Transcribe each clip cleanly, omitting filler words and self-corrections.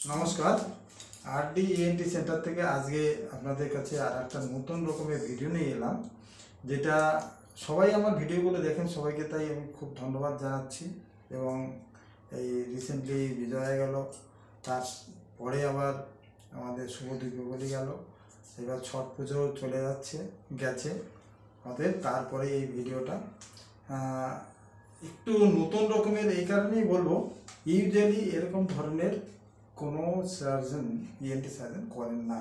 নমস্কার। RD ENT centre থেকে আজকে আপনাদের কাছে আর একটা নতুন রকমের ভিডিও নিয়ে এলাম, যেটা সবাই আমার ভিডিওগুলো দেখেন, সবাইকে তাই আমি খুব ধন্যবাদ জানাচ্ছি। এবং এই রিসেন্টলি বিজয়া গেল, তারপরে আবার আমাদের শুভ দীপাবলি গেল, এবার ছট পুজো চলে গেছে আমাদের। তারপরে এই ভিডিওটা একটু নতুন রকমের এই কারণেই বলবো, ইউজুয়ালি এরকম ধরনের কোনো সার্জন ইএনটি সার্জন করেন না।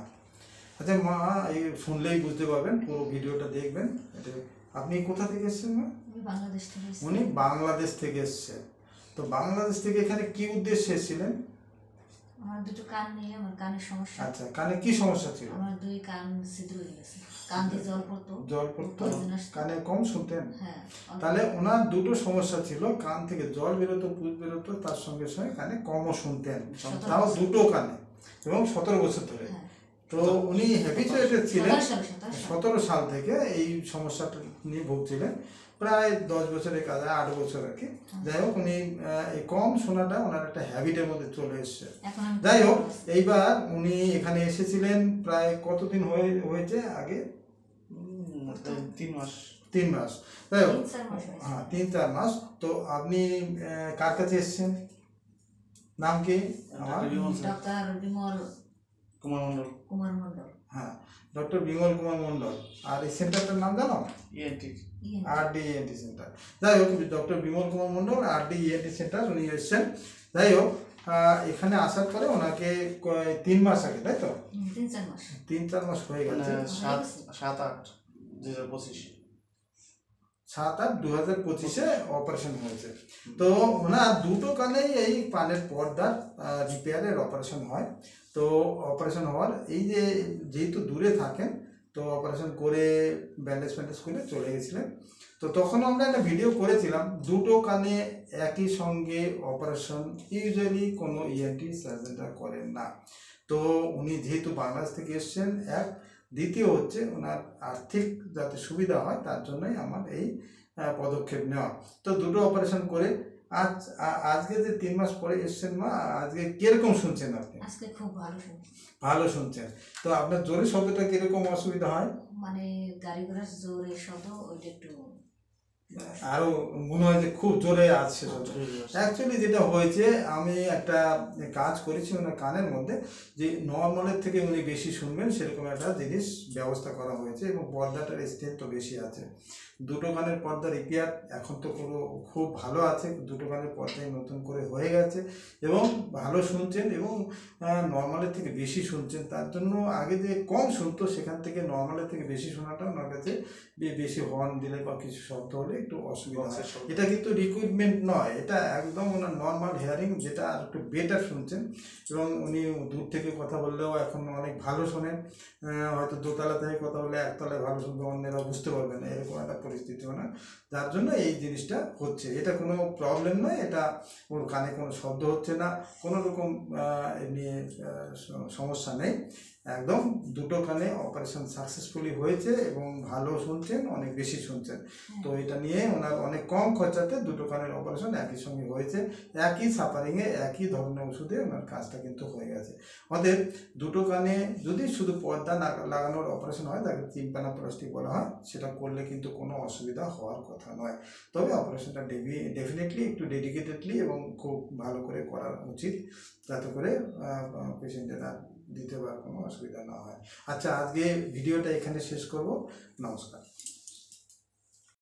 আচ্ছা মা, এই শুনলেই বুঝতে পারবেন, পুরো ভিডিওটা দেখবেন। এটা আপনি কোথা থেকে এসেছেন মা? বাংলাদেশ থেকে। উনি বাংলাদেশ থেকে এসেছেন। তো বাংলাদেশ থেকে এখানে কি উদ্দেশ্যে এসেছিলেন? আমার দুটো কান নিয়ে আমার কানের সমস্যা। আচ্ছা, কানে কি সমস্যা ছিল? আমার দুই কান ছিদ্র হয়ে গেছে, কান দিয়ে জল পড়তো, কানে কম শুনতেন। হ্যাঁ, তাহলে ওনার দুটো সমস্যা ছিল, কান থেকে জল বেরোতো, পুজ বেরোতো, তার সঙ্গে সঙ্গে কানে কমও শুনতেন, তাও দুটো কানে, এবং 17 বছর ধরে। তো উনি হ্যাবিচুয়েটেড ছিলেন 17 সাল থেকে এই সমস্যাটা নিয়ে ভুগছিলেন, প্রায় 10 বছরের কাছে 8 বছর আর কি। যাই হোক, উনি এই কম শোনাটা ওনার একটা হ্যাবিটের মধ্যে চলে এসছে। যাই হোক, এইবার উনি এখানে এসেছিলেন প্রায় কতদিন হয়েছে আগে? 3 মাস। 3 মাস। যাই হোক, হ্যাঁ 3-4 মাস। তো আপনি কার কাছে এসেছেন? নাম কি? ডক্টর বিমল কুমার মণ্ডল। হ্যাঁ, ডক্টর বিমল কুমার মণ্ডল। আর এই সেন্টারটার নাম জানো? ইএনটি। RD ENT centre. যাই হোক, doctor Bimal Kumar Mondal, RD ENT centre, উনি এসেছেন। যাই হোক, এখানে আসার পরে ওনাকে 3 মাস আগে, তাই তো? 3-4 মাস। 3-4 মাস হয়ে গেছে। 7-8-2025। 7-8-2025 অপারেশন হয়েছে। তো ওনার দুটো কানেই এই কানের পর্দার রিপেয়ারের অপারেশন হয়। তো অপারেশন হওয়ার যেহেতু দূরে থাকেন, তো অপারেশন করে ব্যান্ডেজ করে চলে গেছিলেন। তো তখন আমরা একটা ভিডিও করেছিলাম, দুটো কানে একই সঙ্গে অপারেশন ইউজুয়ালি কোনো ইএনটি সার্জনরা করেন না। তো উনি যেহেতু বাংলাদেশ থেকে এসছেন, দ্বিতীয় হচ্ছে ওনার আর্থিক যাতে সুবিধা হয়, তার জন্যই আমার এই পদক্ষেপ নেওয়া। তো দুটো অপারেশন করে আজকে যে 3 মাস পরে এসছেন মা, আজকে কিরকম শুনছেন আপনি? আজকে খুব ভালো শুনছেন। তো আপনার জোরে শব্দটা কিরকম অসুবিধা হয়? মানে গাড়ি ঘোড়ার জোরে শব্দ, ওইটা একটু আরো মনে হয় যে খুব জোরে আসছে। অ্যাকচুয়ালি যেটা হয়েছে, আমি একটা কাজ করেছি ওনার কানের মধ্যে, যে নর্মালের থেকে উনি বেশি শুনবেন সেরকম একটা জিনিস ব্যবস্থা করা হয়েছে, এবং পর্দাটার স্ট্রেংথ তো বেশি আছে। দুটো কানের পর্দা রিপেয়ার এখন তো খুব ভালো আছে, দুটো কানের পর্দায় নতুন করে হয়ে গেছে, এবং ভালো শুনছেন, এবং নর্মালের থেকে বেশি শুনছেন। তার জন্য আগে যে কম শুনতো, সেখান থেকে নর্মালের থেকে বেশি শোনাটা ওনার কাছে, বেশি হর্ন দিলে বা কিছু শব্দ হলে একটু অসুবিধা হয়। এটা কিন্তু রিক্রুটমেন্ট নয়, এটা একদম ওনার নর্মাল হিয়ারিং, যেটা আর একটু বেটার শুনছেন। এবং উনি দূর থেকে কথা বললেও এখন অনেক ভালো শোনেন। হয়তো দোতলা থেকে কথা বললে একতলায় ভালো শুনবে, অন্যেরা বুঝতে পারবে না, এরকম একটা পরিস্থিতি ওনার। যার জন্য এই জিনিসটা হচ্ছে, এটা কোনো প্রবলেম নয়, এটা ওর কানে কোনো শব্দ হচ্ছে না, কোনো রকম নিয়ে সমস্যা নেই। একদম দুটো কানে অপারেশন সাকসেসফুলি হয়েছে, এবং ভালো শুনছেন, অনেক বেশি শুনছেন। তো এটা নিয়ে ওনার অনেক কম খরচাতে দুটো কানের অপারেশন একই সঙ্গে হয়েছে, একই সাফারিংয়ে, একই ধরনের ওষুধে ওনার কাজটা কিন্তু হয়ে গেছে। অতএব দুটো কানে যদি শুধু পর্দা লাগানোর অপারেশন হয়, তাকে টিম্প্যানোপ্লাস্টি বলা হয়, সেটা করলে কিন্তু কোনো অসুবিধা হওয়ার কথা নয়। তবে অপারেশনটা ডেফিনেটলি একটু ডেডিকেটেডলি এবং খুব ভালো করে করা উচিত, যাতে করে পেশেন্টের আর দ্বিতীয়বার কোনো অসুবিধা না হয়। আচ্ছা, আজকে ভিডিওটা এখানে শেষ করব। নমস্কার।